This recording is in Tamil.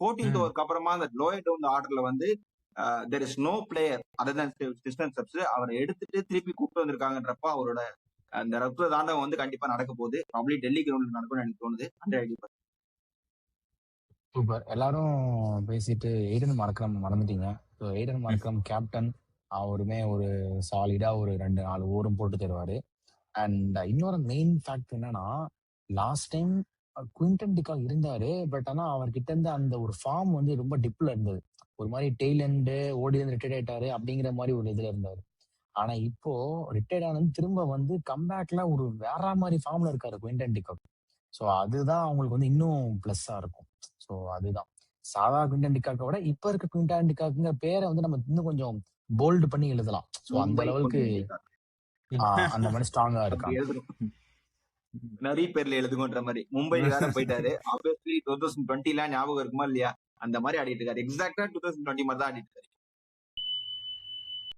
14th ம் ஓவருக்கு அப்புறமா அந்த லோயர் டவுன் ஆர்டர்ல வந்து there is no player other than Tristan Stubbs அவரை எடுத்துட்டு திருப்பி கூப்பிட்டு வந்திருக்காங்கன்றப்ப அவரோட அந்த ரத்த தாண்டவம் வந்து கண்டிப்பா நடக்க போகுது. ப்ராப்ளி டெல்லி கிரவுண்ட்ல நடக்கும்னு எனக்கு தோணுது. 100%. சூப்பர். எல்லாரும் பேசிட்டு எய்டன் மார்க்ரம் மறந்துட்டீங்க. ஸோ எய்டன் மார்க்ரம் கேப்டன், அவருமே ஒரு சாலிடா ஒரு 2-4 ஓவரும் போட்டு தருவாரு. அண்ட் இன்னொரு மெயின் ஃபேக்ட் என்னன்னா, லாஸ்ட் டைம் குவிண்டன் டிகாக் இருந்தாரு. பட் ஆனா அவர்கிட்ட இருந்து அந்த ஒரு ஃபார்ம் வந்து ரொம்ப டிப்ல இருந்தது. ஒரு மாதிரி டெய்ல் எண்டு ஓடி வந்து ரிட்டையர்ட் ஆயிட்டாரு அப்படிங்கிற மாதிரி ஒரு இதுல இருந்தாரு. ஆனா இப்போ ரிட்டையர்ட் ஆனது திரும்ப வந்து கம்பேக்ல ஒரு வேற மாதிரி ஃபார்ம்ல இருக்காரு குவிண்டன் டிகாக். ஸோ அதுதான் அவங்களுக்கு வந்து இன்னும் பிளஸ்ஸா இருக்கும். ஸோ அதுதான் சாதா குவிண்டன் டிகாக்கை விட இப்ப இருக்க குவிண்டன் டிகாக்குங்கிற பேரை வந்து நம்ம இன்னும் கொஞ்சம் போல்டு பண்ணி எழுதலாம். ஸோ அந்த மும்பை லெவலுக்கு குவிண்டன் டிகாக் அந்த மாதிரி ஸ்ட்ராங்கா அப்படி இருக்காங்க. எழுதணும். நிறைய பேர்ல எழுதுங்கன்ற மாதிரி மும்பை வேற போயிட்டாரு. ஆப்வியஸ்லி 2020 ஞாபகம் இருக்குமா இல்லையா? அந்த மாதிரி ஆடிட்டு இருக்காரு. எக்ஸாக்டா 2020 மாதிரி தான் ஆடிட்டு இருக்காரு.